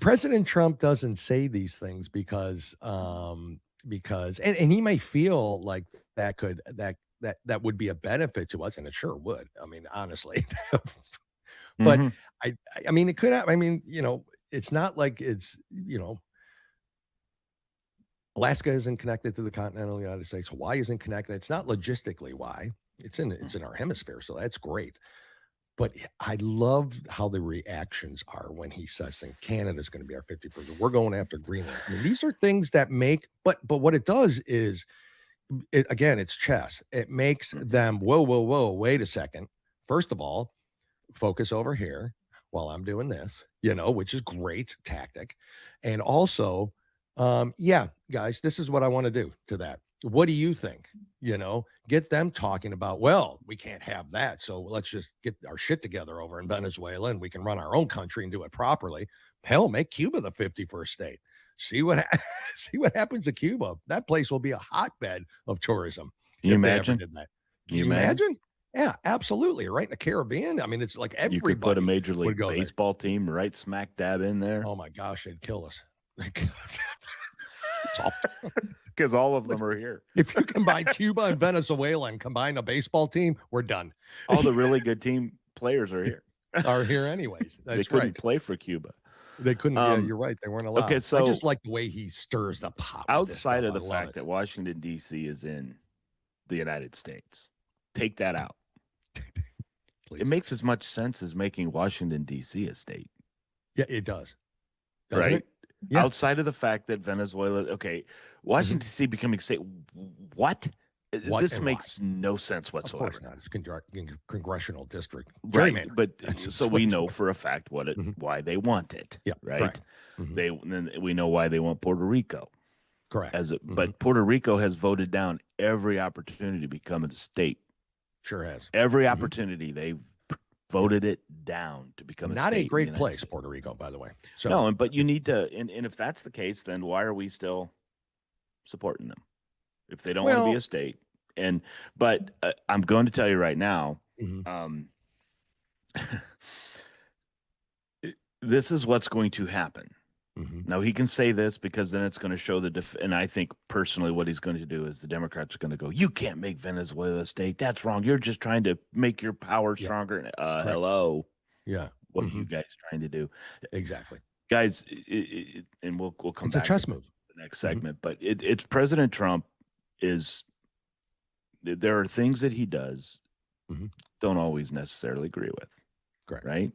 President Trump doesn't say these things because and he may feel like that would be a benefit to us, and it sure would. I mean, honestly. But I mean, it could have, I mean, you know, it's not like it's, you know, Alaska isn't connected to the continental United States. Hawaii isn't connected. It's not logistically why. It's in our hemisphere, so that's great. But I love how the reactions are when he says things. Canada's going to be our 50%. We're going after Greenland. I mean, these are things that make, but what it does is, again, it's chess. It makes them, whoa, wait a second. First of all, focus over here while I'm doing this, you know, which is great tactic. And also, yeah, guys, this is what I want to do to that. What do you think? You know, get them talking about, well, we can't have that. So let's just get our shit together over in Venezuela and we can run our own country and do it properly. Hell, make Cuba the 51st state. See what happens to Cuba. That place will be a hotbed of tourism. Can you imagine? Did that. Can you imagine? Yeah, absolutely. Right in the Caribbean. I mean, it's like everybody. You could put a Major League Baseball team right smack dab in there. Oh my gosh, they'd kill us. Because all of them are here. If you combine Cuba and Venezuela and combine a baseball team, we're done. All the really good team players are here. Are here anyways. That's they couldn't play for Cuba. They couldn't. Yeah, you're right. They weren't allowed. Okay, so I just like the way he stirs the pot. Outside of the fact that Washington, D.C. is in the United States, take that out. It makes as much sense as making Washington, D.C. a state. Yeah, it does. Right? It? Yeah. Outside of the fact that Venezuela, okay, Washington, D.C. becoming a state. What? This makes no sense whatsoever. Of course not. It's congressional district. Right. But so we know for a fact why they want it. Yeah. Right. Then we know why they want Puerto Rico. Correct. But Puerto Rico has voted down every opportunity to become a state. Sure has. Every opportunity they've voted it down to become not a state. A great place, Puerto Rico, by the way. So no, but you need to, and if that's the case, then why are we still supporting them if they don't want to be a state? But I'm going to tell you right now, this is what's going to happen. Now he can say this because then it's going to show and I think personally what he's going to do is the Democrats are going to go, you can't make Venezuela a state. That's wrong. You're just trying to make your power stronger. Hello. Yeah. What are you guys trying to do? Exactly. Guys, and we'll come back to a chess move. The next segment, but it's President Trump there are things that he does don't always necessarily agree with. Correct. Right?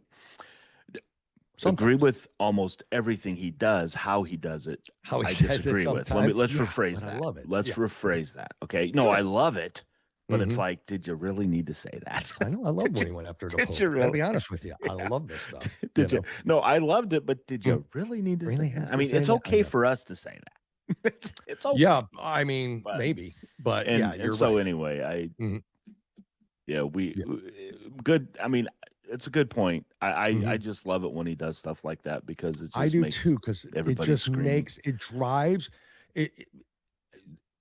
Agree with almost everything he does. How he does it, I disagree with. Let's rephrase that. I love it. Let's rephrase that. Okay. No, I love it. But it's like, did you really need to say that? I know. I love when he went after the Pope. I'll be honest with you. I love this stuff. Did you? No, I loved it, but did you really need to say that? I mean, it's okay for us to say that. It's okay. Yeah, I mean, maybe. But you're so right. Anyway, good. I mean, it's a good point. I just love it when he does stuff like that because it just I do makes too, because it just drives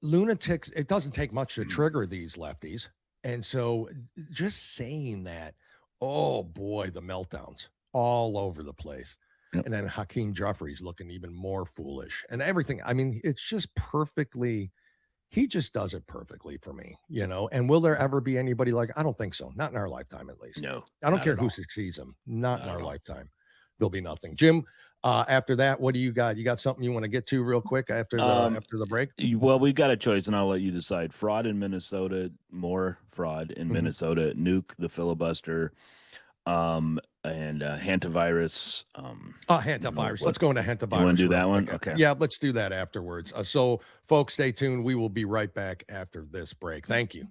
lunatics. It doesn't take much to trigger these lefties. And so just saying that, oh boy, the meltdowns all over the place. Yep. And then Hakeem Jeffries looking even more foolish and everything. I mean, it's just perfectly, He just does it perfectly for me, you know. And will there ever be anybody like? I don't think so. Not in our lifetime, at least. No, I don't care who succeeds him. Not in our lifetime. There'll be nothing. Jim, after that, what do you got? You got something you want to get to real quick after the break? Well, we've got a choice, and I'll let you decide. Fraud in Minnesota, more fraud in Minnesota. Nuke the filibuster, and hantavirus. Hantavirus. Let's go into hantavirus. You want to do that one? Okay. Yeah, let's do that afterwards. So, folks, stay tuned. We will be right back after this break. Thank you.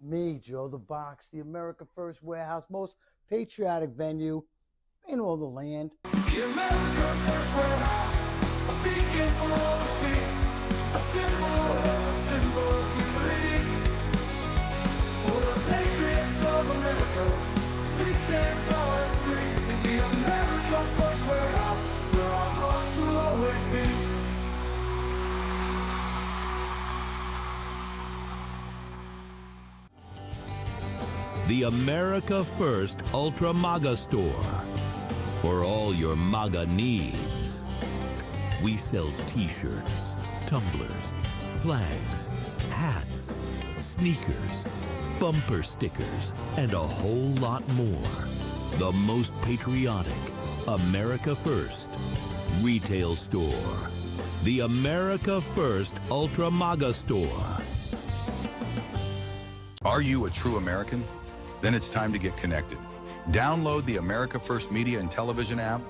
Me, Joe the Box, the America First Warehouse, most patriotic venue in all the land. The America First Warehouse, a beacon for all to see, a symbol of unity. For the patriots of America, we stand tall and free. In the America First Warehouse, where our hearts will always be. The America First Ultra MAGA Store. For all your MAGA needs. We sell t-shirts, tumblers, flags, hats, sneakers, bumper stickers, and a whole lot more. The most patriotic America First retail store. The America First Ultra MAGA Store. Are you a true American? Then it's time to get connected. Download the America First Media and Television app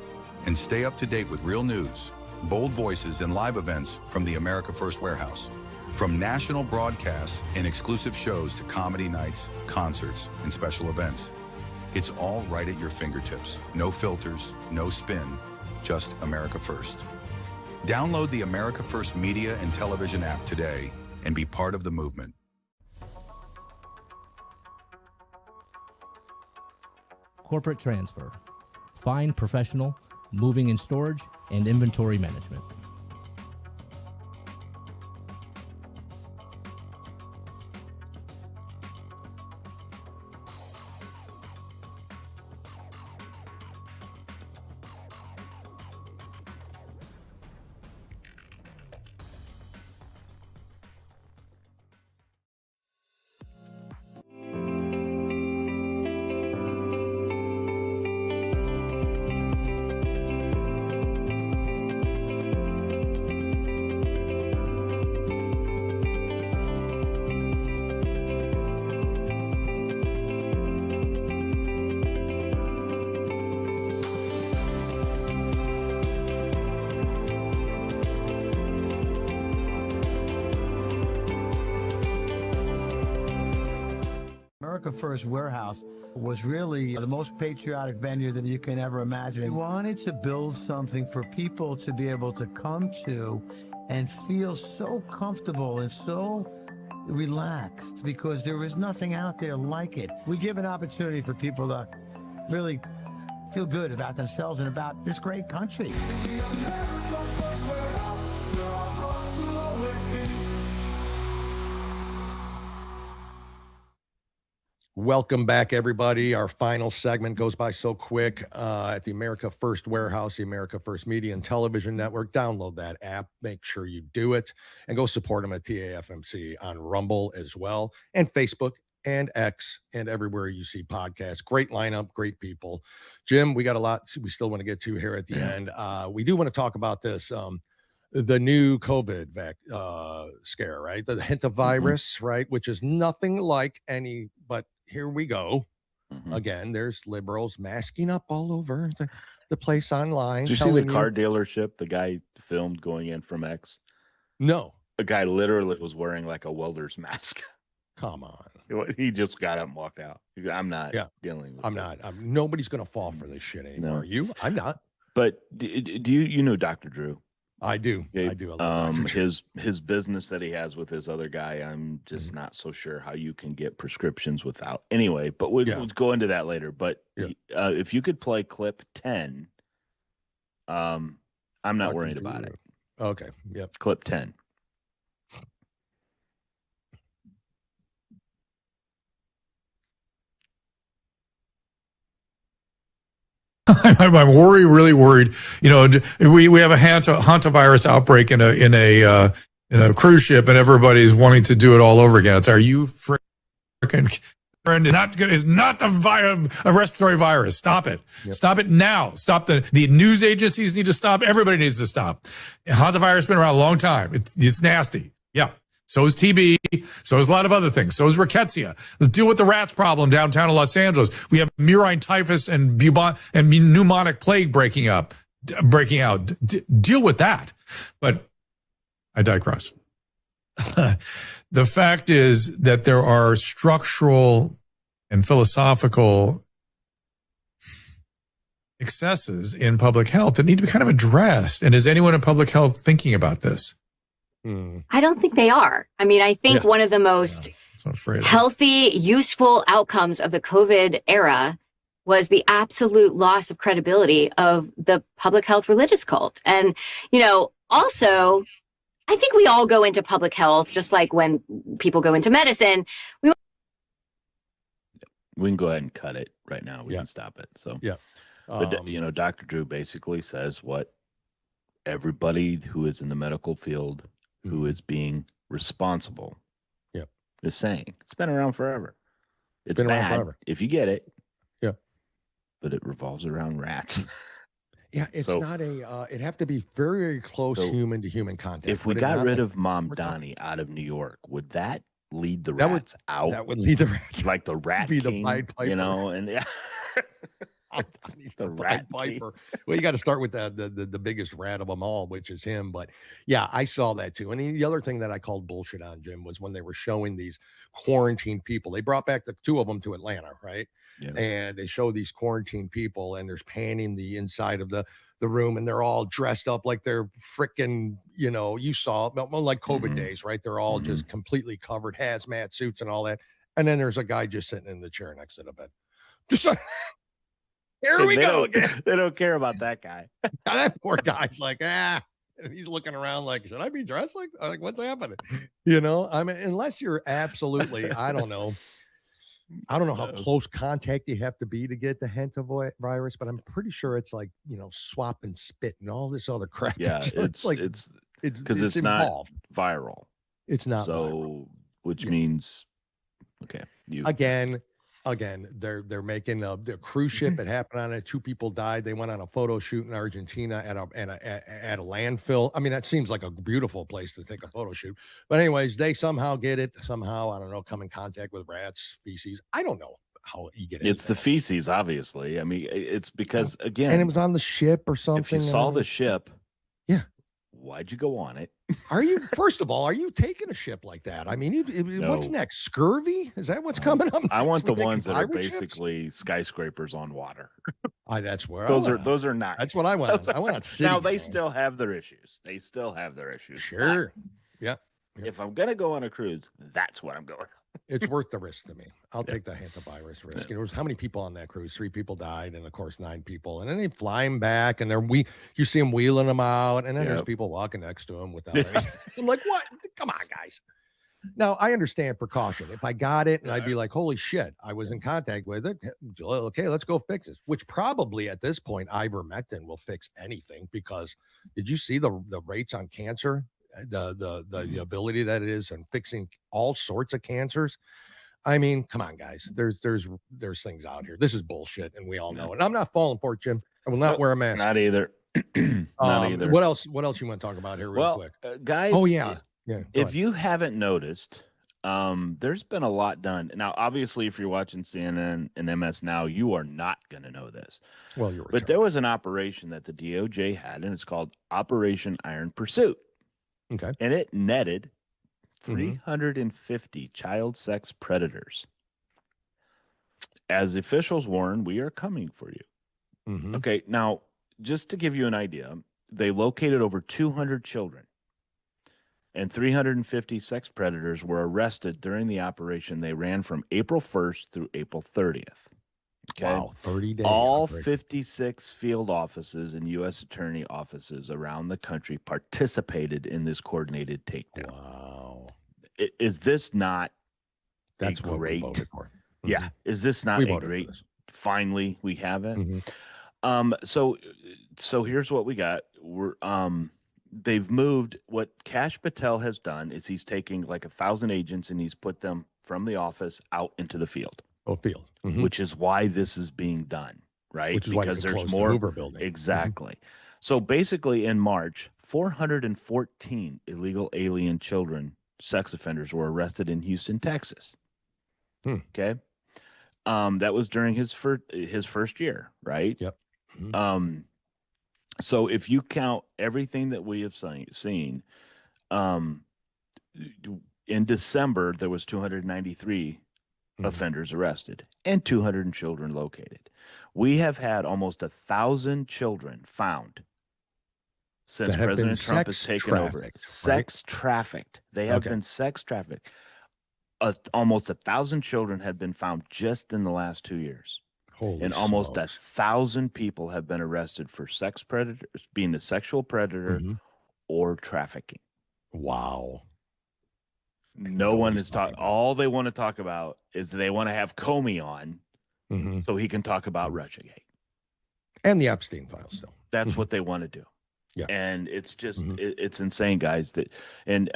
and stay up to date with real news, bold voices, and live events from the America First Warehouse. From national broadcasts and exclusive shows to comedy nights, concerts, and special events. It's all right at your fingertips. No filters, no spin, just America First. Download the America First Media and Television app today and be part of the movement. Corporate transfer, fine professional, moving and storage, and inventory management. America First Warehouse was really the most patriotic venue that you can ever imagine. We wanted to build something for people to be able to come to and feel so comfortable and so relaxed because there is nothing out there like it. We give an opportunity for people to really feel good about themselves and about this great country. Welcome back, everybody. Our final segment goes by so quick at the America First Warehouse, the America First Media and Television Network. Download that app. Make sure you do it. And go support them at TAFMC on Rumble as well, and Facebook and X and everywhere you see podcasts. Great lineup, great people. Jim, we got a lot we still want to get to here at the end. We do want to talk about this. The new COVID scare, right? The hantavirus, right? Which is nothing like any, but here we go. Again, there's liberals masking up all over the place online. Did you see the car dealership? The guy filmed going in from X? No. The guy literally was wearing like a welder's mask. Come on. He just got up and walked out. I'm not dealing with it. Nobody's going to fall for this shit anymore. No. Are you? I'm not. But do you know Dr. Drew? I do. I do. His business that he has with his other guy, I'm just not so sure how you can get prescriptions without. Anyway, but we'll go into that later. But if you could play clip 10, I'm not worried about it. Okay. Yep. Clip 10. I'm really worried. You know, we have a hantavirus outbreak in a in a cruise ship, and everybody's wanting to do it all over again. It's, are you freaking is not a respiratory virus. Stop it. Yep. Stop it now. Stop the news agencies need to stop. Everybody needs to stop. Hantavirus has been around a long time. It's nasty. Yeah. So is TB. So is a lot of other things. So is rickettsia. Let's deal with the rats problem downtown in Los Angeles. We have murine typhus and pneumonic plague breaking out. Deal with that. But I digress. The fact is that there are structural and philosophical excesses in public health that need to be kind of addressed. And is anyone in public health thinking about this? I don't think they are. I mean, I think one of the most healthy, useful outcomes of the COVID era was the absolute loss of credibility of the public health religious cult. And, also, I think we all go into public health, just like when people go into medicine. We can go ahead and cut it right now. We can stop it. So, but, Dr. Drew basically says what everybody who is in the medical field, who is being responsible, is saying. It's been around forever. It's bad if you get it. Yeah. But it revolves around rats. Yeah, it's not it'd have to be very, very close human to human contact. If we got rid of Mom Donnie out of New York, would that lead the rats out? That would lead the rats like the rat be king, the Pied Piper. And the Pied Piper. Well, you got to start with the biggest rat of them all, which is him. But yeah, I saw that too. And the other thing that I called bullshit on, Jim, was when they were showing these quarantined people. They brought back the two of them to Atlanta, right? Yeah. And they show these quarantined people, and there's panning the inside of the room, and they're all dressed up like they're freaking, you saw like COVID days, right? They're all just completely covered, hazmat suits and all that. And then there's a guy just sitting in the chair next to the bed. Just here we go again. They don't care about that guy. That poor guy's like, and he's looking around like, should I be dressed like what's happening? I mean, unless you're absolutely, I don't know how close contact you have to be to get the hantavirus, but I'm pretty sure it's like, swap and spit and all this other crap. Yeah, it's because it's not viral. It's not viral. Which means, okay. Again, they're making the cruise ship. It happened on it. 2 people died. They went on a photo shoot in Argentina at a landfill. I mean, that seems like a beautiful place to take a photo shoot. But anyways, they somehow get it. Somehow, I don't know, come in contact with rats, feces. I don't know how you get it. It's the feces, obviously. I mean, it's because, again. And it was on the ship or something. If you saw the ship. Yeah. Why'd you go on it? First of all, are you taking a ship like that? I mean, what's next? Scurvy? Is that what's coming up? I want the ones that are basically skyscrapers on water. That's where those are not. That's what I want. I want cities. Now they still have their issues. Sure. Yeah. If I'm gonna go on a cruise, that's what I'm going. It's worth the risk to me. I'll take the hantavirus risk. There was how many people on that cruise? 3 people died, and of course 9 people. And then they fly him back, and you see them wheeling them out, and then there's people walking next to him without anything. I'm like, what? Come on, guys. Now I understand precaution. If I got it, and I'd be like, holy shit, I was in contact with it. Okay, let's go fix this. Which probably at this point, ivermectin will fix anything, because did you see the rates on cancer? The ability that it is in fixing all sorts of cancers. I mean, come on, guys. There's things out here. This is bullshit, and we all know it. I'm not falling for it, Jim. I will not wear a mask. Not either. Not either. What else you want to talk about here real quick? Guys. Oh, yeah. If you haven't noticed, there's been a lot done. Now, obviously, if you're watching CNN and MS Now, you are not going to know this. Well, you're. But there was an operation that the DOJ had, and it's called Operation Iron Pursuit. Okay. And it netted 350 child sex predators. As officials warn, we are coming for you. Okay. Now, just to give you an idea, they located over 200 children, and 350 sex predators were arrested during the operation. They ran from April 1st through April 30th. Okay. Wow, 30 days. All 56 field offices and U.S. attorney offices around the country participated in this coordinated takedown. Wow. Is this not That's what great? We voted for. Yeah. Is this not a great? Finally, we have it. So here's what we got. they've moved. What Kash Patel has done is he's taking like 1,000 agents and he's put them from the office out into the field. Which is why this is being done, right? Which is because why you there's close more the Hoover building. Exactly. So basically, in March, 414 illegal alien children, sex offenders, were arrested in Houston, Texas. Okay, that was during his first year, right? Yep. So if you count everything that we have seen, in December there was 293 offenders arrested and 200 children located. We have had almost 1,000 children found since President Trump has taken over. Sex trafficked. They have been sex trafficked. Almost 1,000 children have been found just in the last 2 years. Holy almost smokes. 1,000 people have been arrested for sex predators, being a sexual predator or trafficking. Wow. No one is talking. All they want to talk about is they want to have Comey on so he can talk about Russiagate. And the Epstein files still. That's what they want to do. Yeah. And it's just, it's insane, guys. And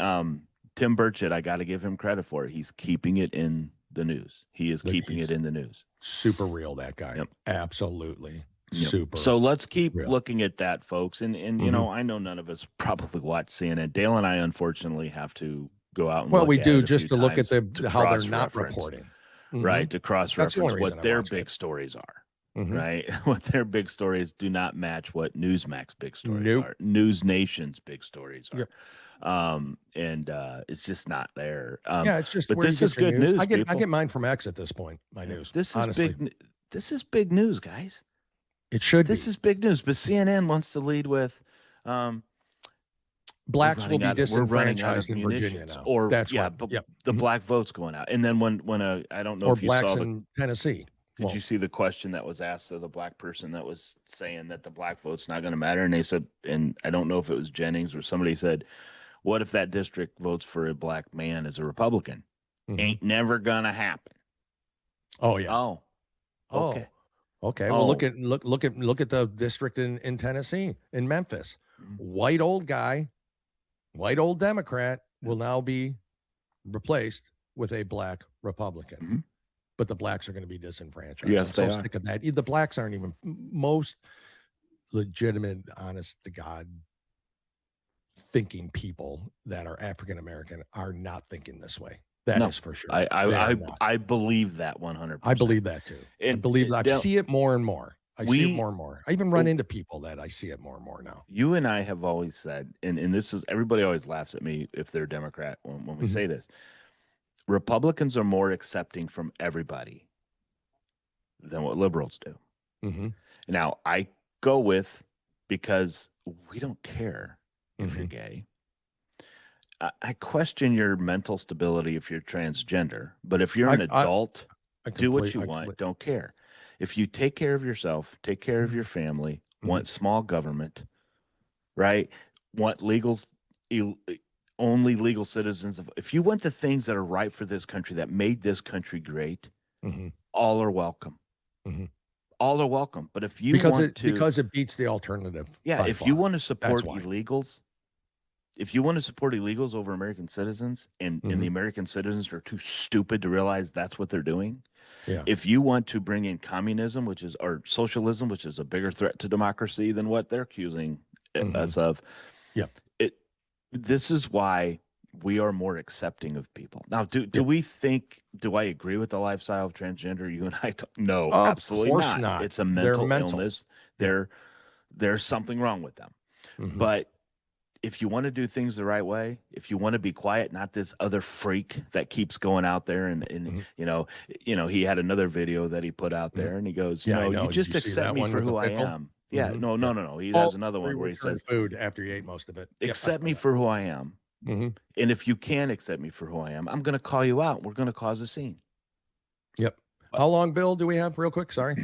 Tim Burchett, I got to give him credit for it. He's keeping it in the news. He is keeping it in the news. Super real, that guy. Yep. Absolutely. Yep. Super. So let's keep real. looking at that, folks. And you know, I know none of us probably watch CNN. Dale and I, unfortunately, have to go out and we look do at it just to look at how they're not cross-reference, reporting. right? To cross-reference what their big it. stories are, right? What their big stories do not match what Newsmax big stories are. News Nation's big stories are. And it's just not there. Yeah, it's just. But this is good news. I get mine from X at this point. My news. This is honestly. big. This is big news, guys. It should. This is big news. But CNN wants to lead with. Blacks will be disenfranchised in Virginia now. Or that's the black vote's going out. And then when I don't know or if you blacks saw in Tennessee. Did you see the question that was asked of the black person that was saying that the black vote's not going to matter? And they said, and I don't know if it was Jennings or somebody said, what if that district votes for a black man as a Republican? Ain't never going to happen. Oh yeah. Oh. Okay. Okay. Well, look at the district in Tennessee, in Memphis. White old guy, white old Democrat will now be replaced with a black Republican. But the blacks are going to be disenfranchised. Yes, I'm they so are. sick of that. The blacks aren't even most legitimate, honest to God thinking people that are African American are not thinking this way. That is for sure. I believe that 100%. I believe that too. And I believe that. I see it more and more. I see it more and more. I even run into people that I see it more and more now. You and I have always said, and this is, everybody always laughs at me if they're Democrat when we say this. Republicans are more accepting from everybody than what liberals do. Now, I go with, because we don't care if you're gay. I question your mental stability if you're transgender, but if you're an adult, do what you want, don't care. If you take care of yourself, take care of your family, want small government, right? Want only legal citizens. If you want the things that are right for this country, that made this country great, all are welcome. All are welcome. But if you because it beats the alternative. Yeah, if you want to support illegals, if you want to support illegals over American citizens, and the American citizens are too stupid to realize that's what they're doing. Yeah. If you want to bring in communism, or socialism, which is a bigger threat to democracy than what they're accusing us of. Yeah. This is why we are more accepting of people. Now, do we think, do I agree with the lifestyle of transgender? You and I don't. No, absolutely not. It's a mental illness. There's something wrong with them. But if you want to do things the right way, if you want to be quiet, not this other freak that keeps going out there and you know, he had another video that he put out there and he goes, you just accept me for who I am. Yeah, no. He has another one where he says, food after you ate most of it. Accept me for who I am. And if you can accept me for who I am, I'm going to call you out. We're going to cause a scene. Yep. How long, Bill, do we have real quick? Sorry.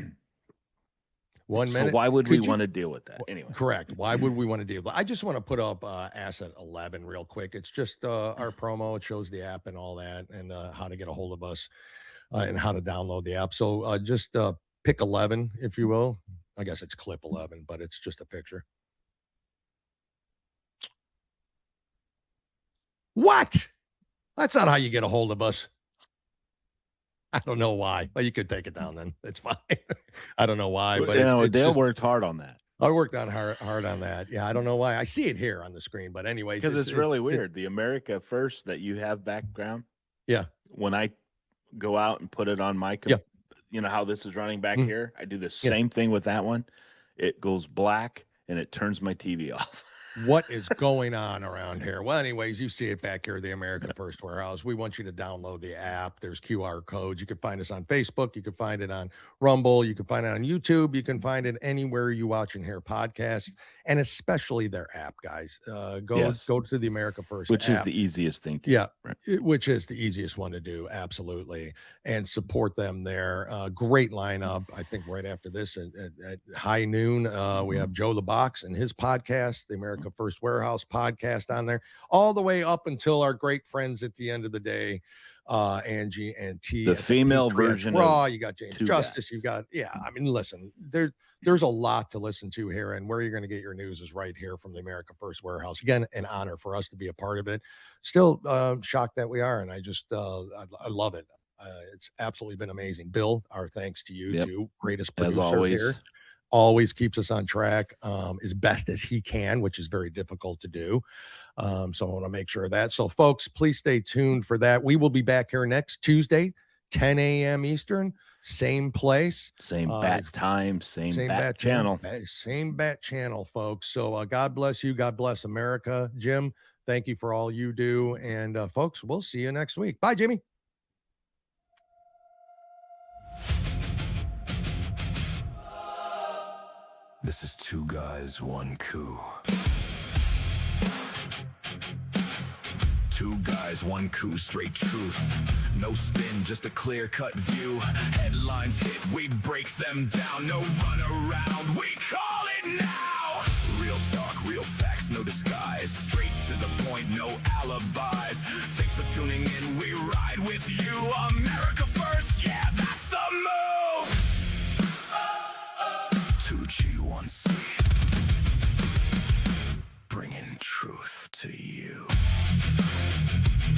1 minute. So why would we want to deal with that anyway? Correct. Why would we want to deal with that? I just want to put up Asset 11 real quick. It's just our promo. It shows the app and all that, and how to get a hold of us and how to download the app. So just pick 11, if you will. I guess it's clip 11, but it's just a picture. What? That's not how you get a hold of us. I don't know why. Well, you could take it down then. It's fine. I don't know why, but it's Dale just, worked hard on that. I worked on hard on that. Yeah, I don't know why. I see it here on the screen, but anyway, because it's really weird. The America First that you have background. Yeah. When I go out and put it on my, you know how this is running back here. I do the same thing with that one. It goes black and it turns my TV off. What is going on around here? Well, anyways, you see it back here, the America First Warehouse. We want you to download the app. There's QR codes. You can find us on Facebook. You can find it on Rumble. You can find it on YouTube. You can find it anywhere you watch and hear podcasts, and especially their app, guys. Go to the America First which app. Is the easiest thing to do. Right. Which is the easiest one to do, absolutely, and support them there. Great lineup. I think right after this at high noon, we have Joe the Box and his podcast, the America First Warehouse podcast, on there, all the way up until our great friends at the end of the day, Angie and T, the female version Raw. of You got James Justice. You got I mean, listen, there's a lot to listen to here, and where you're going to get your news is right here from the America First Warehouse. Again, an honor for us to be a part of it. Still shocked that we are, and I just I love it. It's absolutely been amazing. Bill, our thanks to you too. Greatest producer as always here. Always keeps us on track as best as he can, which is very difficult to do. So I want to make sure of that. So, folks, please stay tuned for that. We will be back here next Tuesday, 10 a.m. Eastern, same place. Same bat time, same bat channel. Same bat channel, folks. So God bless you. God bless America. Jim, thank you for all you do. And, folks, we'll see you next week. Bye, Jimmy. This is Two Guys, One Coup. Two guys, one coup, straight truth. No spin, just a clear-cut view. Headlines hit, we break them down. No run around, we call it now. Real talk, real facts, no disguise. Straight to the point, no alibis. Thanks for tuning in, we ride with you. America First, yeah, that's the move. 2G1C, bringing truth to you.